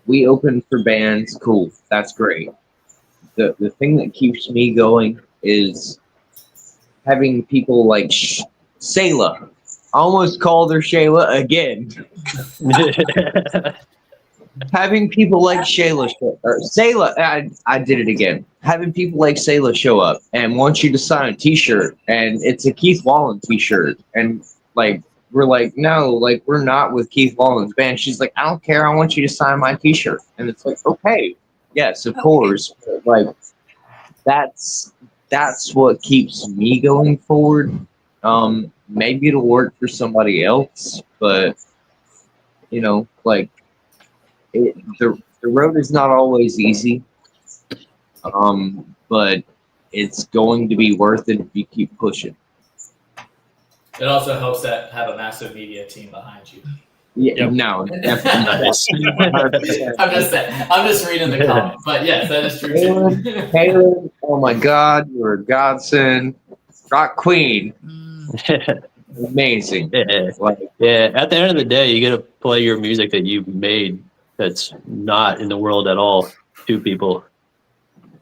we open for bands, cool, that's great. The thing that keeps me going is having people like Sayla. I almost called her Shayla again. Having people like Sayla, I did it again. Having people like Sayla show up and want you to sign a T-shirt, and it's a Keith Wallen T-shirt, and like we're like, no, like we're not with Keith Wallen's band. She's like, I don't care. I want you to sign my T-shirt, and it's like, okay, yes, of course. But like that's what keeps me going forward. Maybe it'll work for somebody else, but you know, like the road is not always easy. But it's going to be worth it if you keep pushing. It also helps that have a massive media team behind you. Yeah, Yep. no, definitely not. I'm just reading the comment, but yes, that is true too. Caleb, oh my God, you're a godsend. Rock Queen. amazing. Yeah. Like, Yeah. At the end of the day, you get to play your music that you've made that's not in the world at all to people.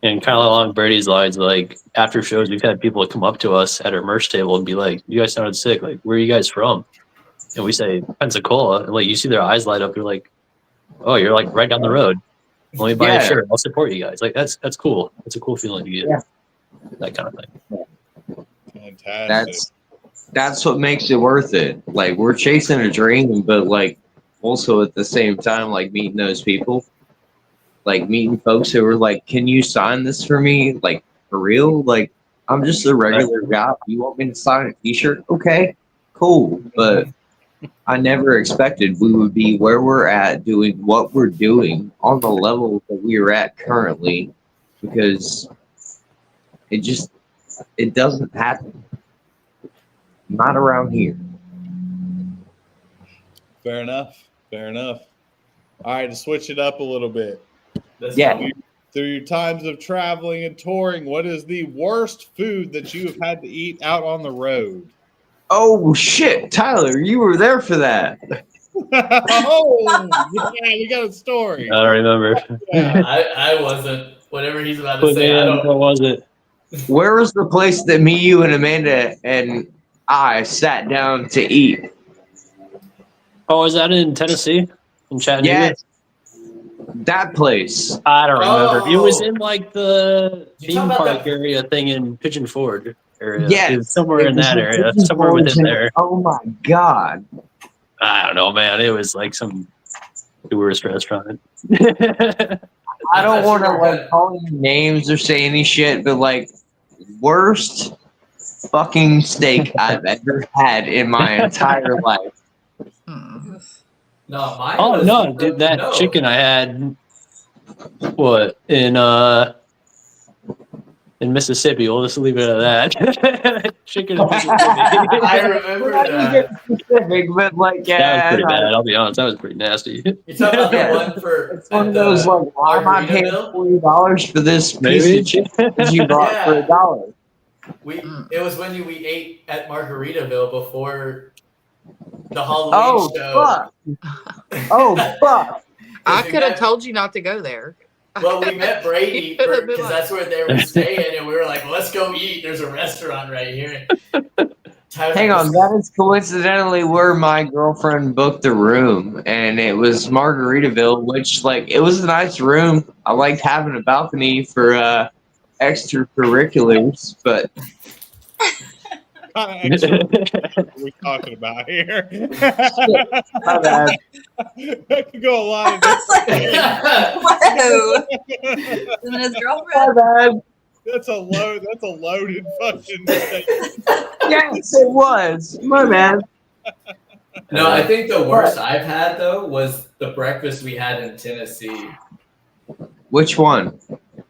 And kind of along Brady's lines, like after shows, we've had people come up to us at our merch table and be like, "You guys sounded sick. Like, where are you guys from?" And we say Pensacola, and like you see their eyes light up. You're like, "Oh, you're like right down the road. Let me buy a Yeah. shirt. I'll support you guys." Like that's cool. It's a cool feeling to get. Yeah. That kind of thing. Fantastic. That's what makes it worth it. Like, we're chasing a dream, but like also at the same time, like meeting those people, like meeting folks who are like, "Can you sign this for me?" Like, for real? Like, I'm just a regular guy. You want me to sign a T-shirt? Okay, cool. But I never expected we would be where we're at, doing what we're doing on the level that we are at currently, because it doesn't happen. Not around here. Fair enough. Fair enough. All right, to switch it up a little bit. Yeah. Through your times of traveling and touring, what is the worst food that you have had to eat out on the road? Oh shit, Tyler, you were there for that. Oh, yeah, we got a story. I don't remember. Yeah. I wasn't. Whatever he's about to But say, I man, don't. what was it? Where was the place that me, you, and Amanda and I sat down to eat? Oh, is that in Tennessee? In Chattanooga? Yes, that place. I don't remember. It was Oh. in like the You theme talking about park the- area thing in Pigeon Forge area. Yes, It was somewhere it in was that in area. Pigeon Somewhere Forge, within and- there. Oh my god. I don't know, man. It was like some tourist restaurant. I don't want to That's like right. call any names or say any shit, but like worst fucking steak I've ever had in my entire life. Hmm. No, mine Oh was. no, dude, that no. chicken I had what in Mississippi. We'll just leave it at that. Chicken in Mississippi. I remember that. Specific, but like, That was yeah, pretty bad, I'll be honest. That was pretty nasty. You talking about the Yeah. one for? it's one at of those the like, why am I paying Margaritaville? $40 for this Maybe. piece of chicken that you bought for Yeah. $1? It was when we ate at Margaritaville before the Halloween Oh show. fuck! Oh fuck! I we could have met- told you not to go there. Well, we met Brady You could've been because like- that's where they were staying, and we were like, well, "Let's go eat. There's a restaurant right here." Tyler's Hang like, on, that is coincidentally where my girlfriend booked the room, and it was Margaritaville, which like it was a nice room. I liked having a balcony for extracurriculars, but Extra, what are we talking about here? my bad. That could go a lot of I was different like, whoa. Him and his My girlfriend. bad. That's a loaded fucking mistake. Yes, it was. My bad. No, I think the worst I've had though was the breakfast we had in Tennessee. Which one?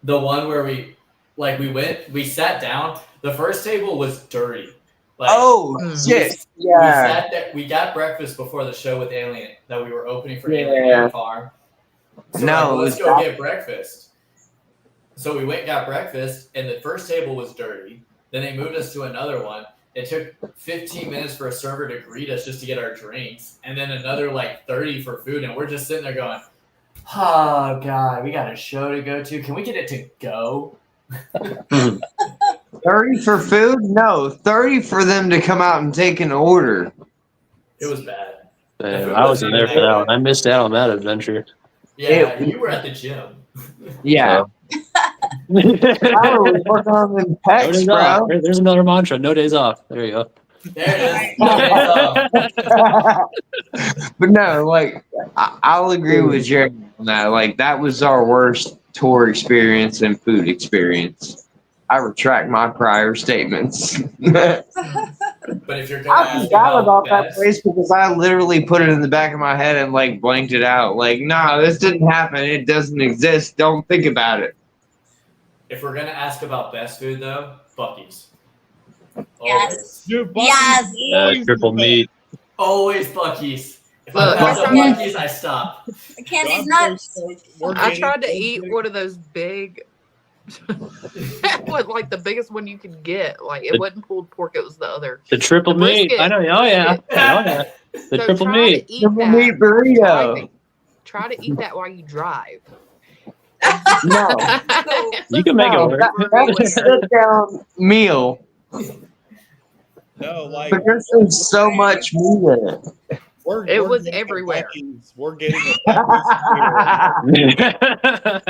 The one where we sat down. The first table was dirty. Like, Oh shit! we Yeah. sat there. We got breakfast before the show with Alien that we were opening for Yeah. Alien Farm. So No, let's it go was get breakfast. So we went and got breakfast, and the first table was dirty. Then they moved us to another one. It took 15 minutes for a server to greet us just to get our drinks, and then another like 30 for food. And we're just sitting there going, "Oh God, we got a show to go to. Can we get it to go?" 30 for food? No, 30 for them to come out and take an order. It was bad. Man, I wasn't there for that one. I missed out on that adventure. Yeah, you were at the gym. Yeah. I was working on them No pecs, days off. bro. There's another mantra. No days off. There you go. There it is. But no, like I'll agree with Jerry on that. Like that was our worst tour experience and food experience. I retract my prior statements. But if you're gonna I ask forgot about that best, place because I literally put it in the back of my head and like blanked it out. Like, nah, this didn't happen. It doesn't exist. Don't think about it. if we're gonna ask about best food though, Buc-ee's. Yes. Dude, Buc-ee's Yes. is always Triple the meat. Always Buc-ee's. If I Look, pass up yeah. Buc-ee's, I stop. The candy's best. nuts. We're I getting- tried to eat one of those big was like the biggest one you could get. Like it wasn't pulled pork; it was the other. The triple The meat. brisket, I know. Oh yeah. brisket. Oh yeah. The So triple try meat. to eat Triple that. meat burrito. Try to eat that while you drive. No, You can make it no, work. that's a sit down meal. No, like But there's so much meat in it. It we're was getting a everywhere. Buc-ee's. We're getting a Buc-ee's here. Yeah.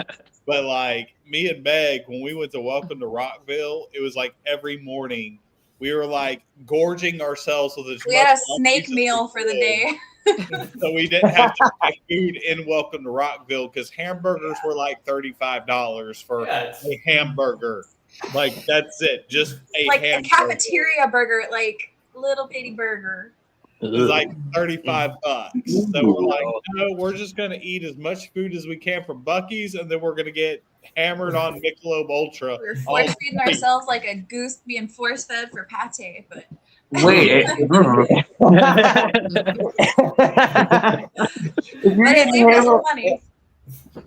But like me and Meg, when we went to Welcome to Rockville, it was like every morning we were like gorging ourselves with as We much had a Buc-ee's snake as we meal for the could. day. So we didn't have to buy food in Welcome to Rockville because hamburgers were like $35 for Yeah, a hamburger. Like that's it, just a Like a hamburger. cafeteria burger, like little bitty burger. It was like $35. So we're like, no, we're just gonna eat as much food as we can from Buc-ee's, and then we're gonna get hammered on Michelob Ultra. We were all force feeding week. ourselves like a goose being force fed for pate, but Wait. If you're it getting saved us some hammered, money.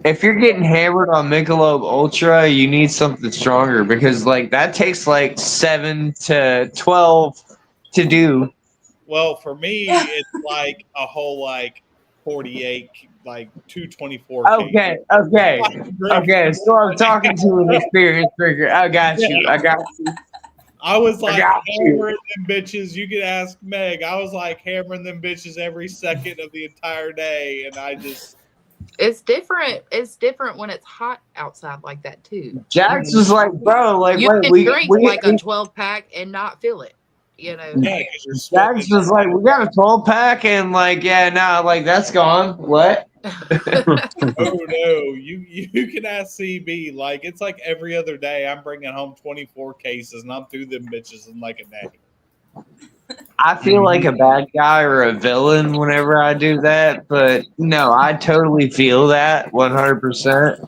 if you're getting hammered on Michelob Ultra, you need something stronger because like that takes like 7 to 12 to do. Well, for me, it's like a whole like 48, like 224. Okay. So I'm talking to an experienced drinker. I got you. I was like got you. hammering them bitches. You could ask Meg. I was like hammering them bitches every second of the entire day, and I just It's different. It's different when it's hot outside like that too. Jax was like, bro, like You wait, can we drink like a 12-pack and not feel it. You know. yeah, 'cause you're sweating. Jax was like, we got a 12 pack, and like, yeah, no, like that's gone. What? Oh no, you can ask CB. Like it's like every other day. I'm bringing home 24 cases, and I'm through them bitches in like a day. I feel like a bad guy or a villain whenever I do that, but no, I totally feel that 100%.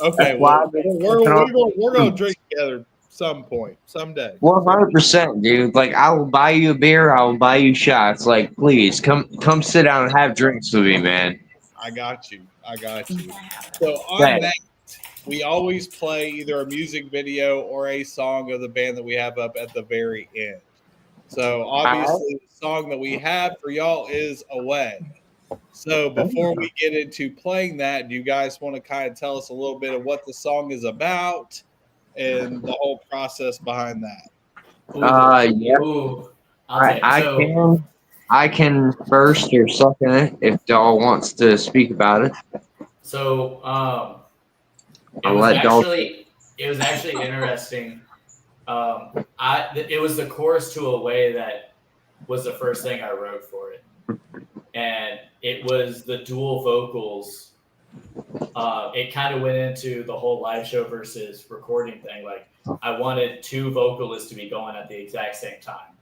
Okay, well, we're gonna drink together some point, someday. 100%, dude. Like, I will buy you a beer. I will buy you shots. Like, please come sit down and have drinks with me, man. I got you. So on that, we always play either a music video or a song of the band that we have up at the very end. So obviously, the song that we have for y'all is Away. So before we get into playing that, do you guys want to kind of tell us a little bit of what the song is about and the whole process behind that? Yeah. Ooh, I'll take it. I can first or second if Doll wants to speak about it. So I'll let Doll. it was actually interesting. It was the chorus to Away that was the first thing I wrote for it, and it was the dual vocals. It kind of went into the whole live show versus recording thing. Like I wanted two vocalists to be going at the exact same time.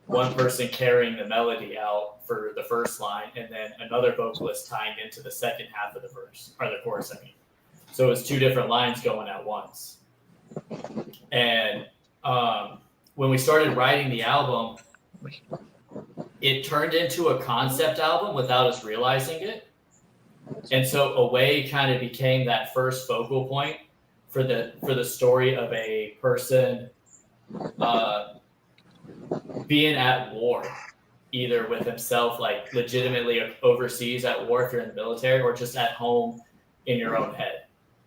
One person carrying the melody out for the first line, and then another vocalist tying into the second half of the verse, or the chorus, I mean. So it was two different lines going at once. And when we started writing the album, it turned into a concept album without us realizing it. And so Away kind of became that first focal point for the story of a person being at war, either with himself, like legitimately overseas at war if you're in the military, or just at home in your own head.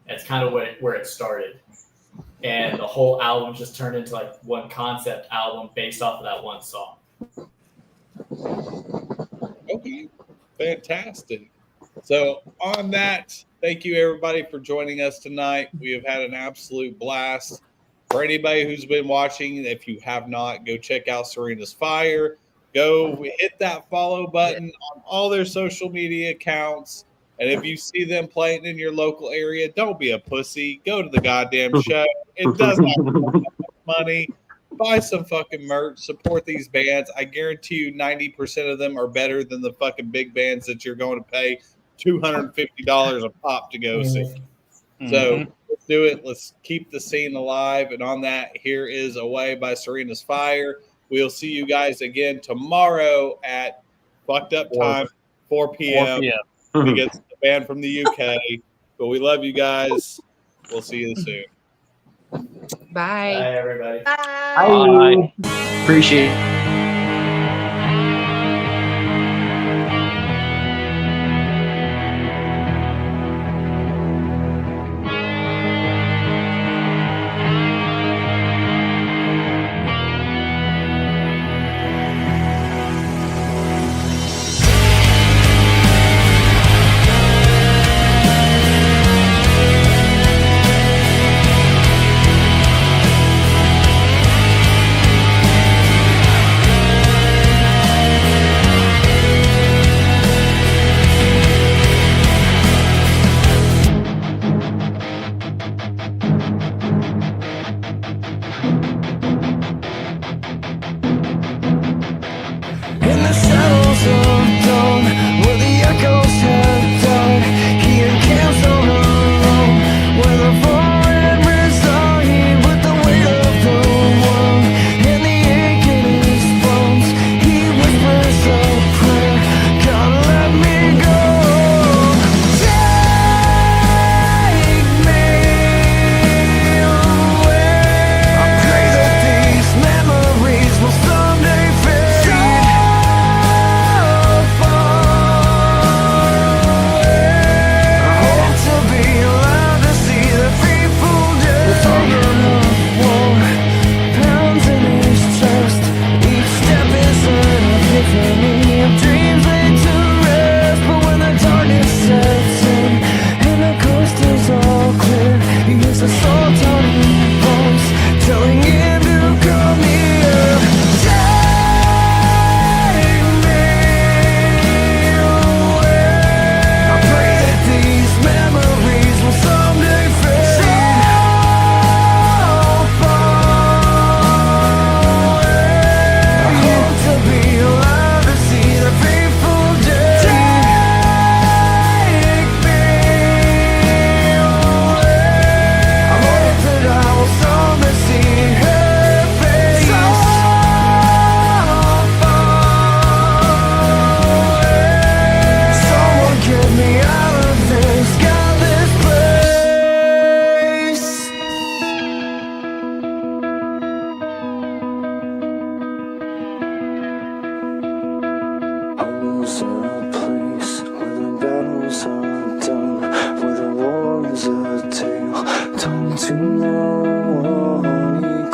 That's kind of where it started. And the whole album just turned into like one concept album based off of that one song. Okay, fantastic. So on that, thank you everybody for joining us tonight. We have had an absolute blast. For anybody who's been watching, if you have not, go check out Serena's Fire. Go hit that follow button on all their social media accounts. And if you see them playing in your local area, don't be a pussy. Go to the goddamn show. It does not cost money. Buy some fucking merch. Support these bands. I guarantee you 90% of them are better than the fucking big bands that you're going to pay $250 a pop to go see. So let's do it. Let's keep the scene alive. And on that, here is Away by Serena's Fire. We'll see you guys again tomorrow at fucked up time, 4 p.m. against the band from the UK. But we love you guys. We'll see you soon. Bye. Bye, everybody. Bye. Appreciate it.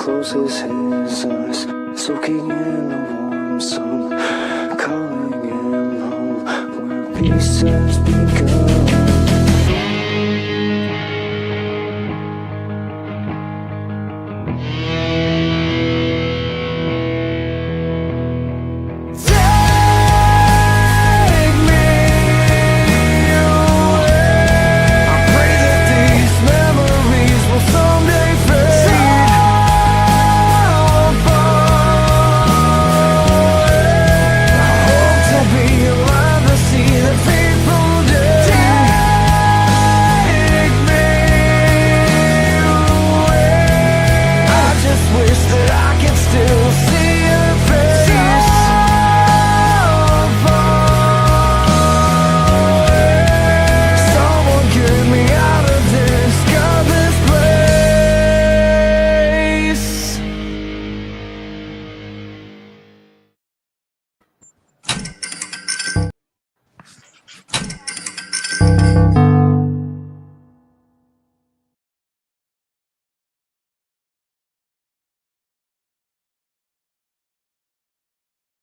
closes his eyes, soaking in the warm sun, calling him home, where peace has begun.